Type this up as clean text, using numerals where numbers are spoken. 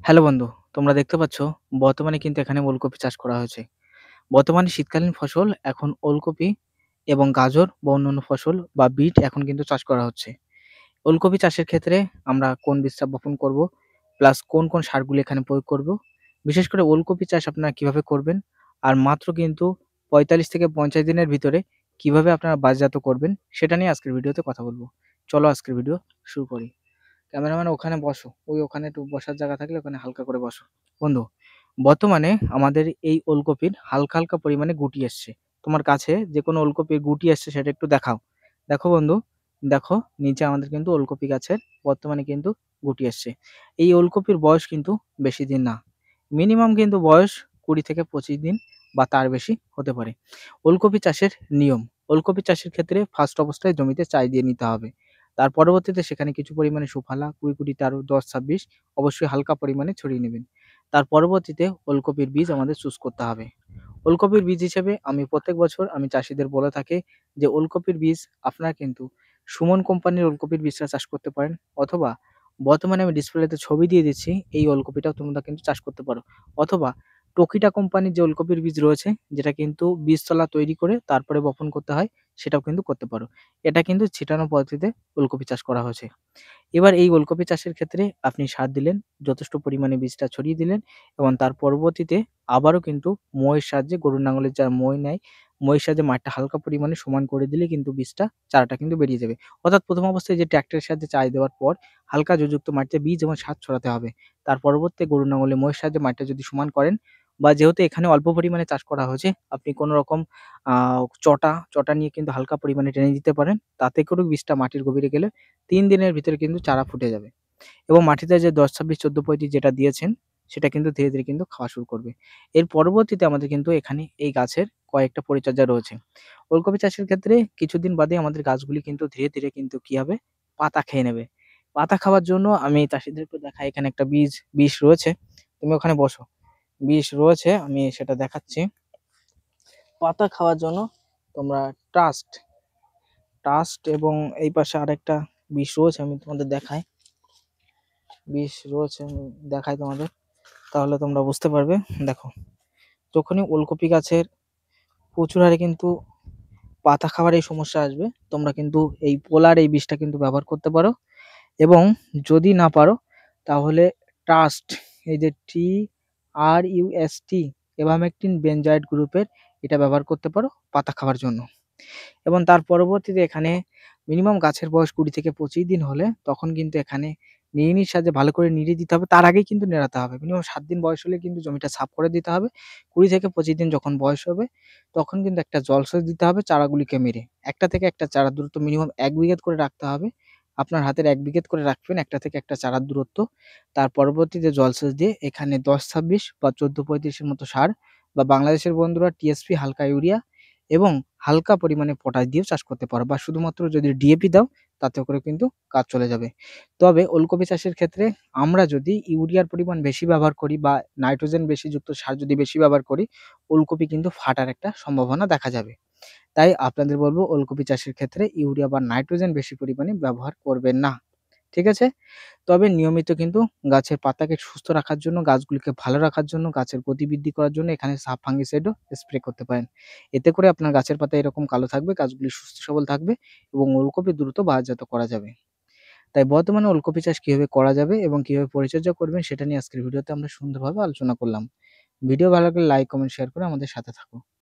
Hello বন্ধু, তোমরা দেখতে পাচ্ছ বর্তমানে কিন্তু এখানে ওলকপি চাষ করা হয়েছে। বর্তমানে শীতকালীন ফসল এখন ওলকপি এবং গাজর বা অন্যান্য ফসল বা বিট এখন কিন্তু চাষ করা হচ্ছে। ওলকপি চাষের ক্ষেত্রে আমরা কোন বীজটা বপন করব, প্লাস কোন কোন সারগুলো এখানে প্রয়োগ করব, বিশেষ করে ওলকপি চাষ আপনারা কিভাবে করবেন, আর মাত্র কিন্তু ৪৫ থেকে ৫০ দিনের ভিতরে কিভাবে আপনারা বাজারজাত করবেন সেটা নিয়ে আজকের ভিডিওতে কথা বলবো। চলো আজকের ভিডিও শুরু করি। ক্যামেরাম্যান ওখানে বসো, ওই ওখানে একটু বসার জায়গা থাকলে ওখানে হালকা করে বসো। বন্ধু, বর্তমানে আমাদের এই ওলকপির হালকা হালকা পরিমাণে গুটি এসছে। তোমার কাছে যে কোনো ওলকপির গুটি এসছে সেটা একটু দেখাও। দেখো বন্ধু, দেখো নিচে আমাদের কিন্তু ওলকপি গাছের বর্তমানে কিন্তু গুটি এসছে। এই ওলকপির বয়স কিন্তু বেশি দিন না, মিনিমাম কিন্তু বয়স ২০ থেকে ২৫ দিন বা তার বেশি হতে পারে। ওলকপি চাষের নিয়ম: ওলকপি চাষের ক্ষেত্রে ফার্স্ট অবস্থায় জমিতে চাষ দিয়ে নিতে হবে। তার পরবর্তীতে সেখানে কিছু পরিমাণে সুফলা ২০, ২০, ১৩, ১০, ২৬ অবশ্যই হালকা পরিমাণে ছড়িয়ে নেবেন। তার পরবর্তীতে ওলকপির বীজ আমাদের চুজ করতে হবে। ওলকপির বীজ হিসেবে আমি প্রত্যেক বছর আমি চাষীদের বলে থাকি যে ওলকপির বীজ আপনারা কিন্তু সুমন কোম্পানির ওলকপির বীজটা চাষ করতে পারেন, অথবা বর্তমানে আমি ডিসপ্লেতে ছবি দিয়ে দিচ্ছি এই ওলকপিটাও তোমরা কিন্তু চাষ করতে পারো, অথবা টোকিটা কোম্পানির যে ওলকপির বীজ রয়েছে যেটা কিন্তু বীজতলা তৈরি করে তারপরে বপন করতে হয়, সেটাও কিন্তু করতে পারো। এটা কিন্তু ছিটানো পদ্ধতিতে ওলকপি চাষ করা হয়েছে। এবার এই ওলকপি চাষের ক্ষেত্রে আপনি সার দিলেন, যথেষ্ট পরিমাণে বীজটা ছড়িয়ে দিলেন, এবং তার পরবর্তীতে আবারও কিন্তু মইয়ের সাহায্যে, গরুর লাঙলের যারা মই নেয়, মইয়ের সাহায্যে মাটিটা হালকা পরিমাণে সমান করে দিলে কিন্তু বীজটা, চারাটা কিন্তু বেরিয়ে যাবে। অর্থাৎ প্রথম অবস্থায় যে ট্র্যাক্টরের সাহায্যে চাষ দেওয়ার পর হালকা যুক্ত মাটিতে বীজ এবং সার ছড়াতে হবে। তার পরবর্তীতে গরুর লাঙলে মইয়ের সাহায্যে মাটিটা যদি সমান করেন, বা যেহেতু এখানে অল্প পরিমাণে চাষ করা হয়েছে, আপনি কোনো রকম চটা নিয়ে কিন্তু হালকা পরিমাণে টেনে দিতে পারেন। তাতে করে বীজটা মাটির গভীরে গেলে ৩ দিনের ভিতরে কিন্তু চারা ফুটে যাবে, এবং মাটিতে যে ১০, ২৬, ১৪, ৩৫ যেটা দিয়েছেন সেটা কিন্তু ধীরে ধীরে কিন্তু খাওয়া শুরু করবে। এর পরবর্তীতে আমাদের কিন্তু এখানে এই গাছের কয়েকটা পরিচর্যা রয়েছে। ওলকপি চাষের ক্ষেত্রে কিছুদিন বাদে আমাদের গাছগুলি কিন্তু ধীরে ধীরে কিন্তু কি হবে, পাতা খেয়ে নেবে। পাতা খাওয়ার জন্য আমি চাষীদেরকে দেখাই, এখানে একটা বিষ রয়েছে, তুমি ওখানে বসো। বিষ রয়েছে, আমি সেটা দেখাচ্ছি। পাতা খাওয়ার জন্য তোমরা ট্রাস্ট ট্রাস্ট এবং এই পাশে আরেকটা বিষ রয়েছে, আমি তোমাদের দেখাই। বিষ রয়েছে, আমি দেখাই তোমাদের, তাহলে তোমরা বুঝতে পারবে। দেখো, যখনই ওলকপি গাছের প্রচুর হারে কিন্তু পাতা খাওয়ার এই সমস্যা আসবে, তোমরা কিন্তু এই পোলার এই বিষটা কিন্তু ব্যবহার করতে পারো, এবং যদি না পারো তাহলে ট্রাস্ট, এই যে TRUST, এভামেকটিন বেনজয়েড গ্রুপের, এটা ব্যবহার করতে পারো পাতা খাওয়ার জন্য। এবং তার পরবর্তীতে এখানে মিনিমাম গাছের বয়স ২০ থেকে ২৫ দিন হলে তখন কিন্তু এখানে নিড়ানির সাহায্যে ভালো করে নিড়িয়ে দিতে হবে। তার আগেই কিন্তু নেড়াতে হবে। মিনিমাম ৭ দিন বয়স হলে কিন্তু জমিটা সাফ করে দিতে হবে। ২০ থেকে ২৫ দিন যখন বয়স হবে তখন কিন্তু একটা জলসেচ দিতে হবে চারাগুলিকে মেরে। একটা থেকে একটা চারার দূরত্ব মিনিমাম ১ বিঘাত করে রাখতে হবে। আপনার হাতের ১ বিঘাত করে রাখবেন একটা থেকে একটা চারার দূরত্ব। তার পরবর্তীতে জলসেচ দিয়ে এখানে ১০-২৬ বা ১৪-৩৫ এর মতো সার, বা বাংলাদেশের বন্ধুরা TSP, হালকা ইউরিয়া এবং হালকা পরিমাণে পটাশ দিয়েও চাষ করতে পারো, বা শুধুমাত্র যদি DAP দাও তাতেও করে কিন্তু কাজ চলে যাবে। তবে ওলকপি চাষের ক্ষেত্রে আমরা যদি ইউরিয়ার পরিমাণ বেশি ব্যবহার করি বা নাইট্রোজেন বেশি যুক্ত সার যদি বেশি ব্যবহার করি, ওলকপি কিন্তু ফাটার একটা সম্ভাবনা দেখা যাবে। তাই আপনাদের বলব, ওলকপি চাষের ক্ষেত্রে ইউরিয়া বা নাইট্রোজেন বেশি পরিমাণে ব্যবহার করবেন না। ঠিক আছে? তবে নিয়মিত কিন্তু গাছের পাতাকে সুস্থ রাখার জন্য, গাছগুলিকে ভালো রাখার জন্য, গাছের গতি বৃদ্ধি করার জন্য এখানে সাব ফাঙ্গিসাইডও স্প্রে করতে পারেন। এতে করে আপনার গাছের পাতা এরকম কালো থাকবে, গাছগুলি সুস্থ সবল থাকবে, এবং ওলকপি দ্রুত বাজারজাত করা যাবে। তাই বর্তমানে ওলকপি চাষ কিভাবে করা যাবে এবং কিভাবে পরিচর্যা করবেন সেটা নিয়ে আজকের ভিডিওতে আমরা সুন্দরভাবে আলোচনা করলাম। ভিডিও ভালো লাগলে লাইক, কমেন্ট, শেয়ার করে আমাদের সাথে থাকুন।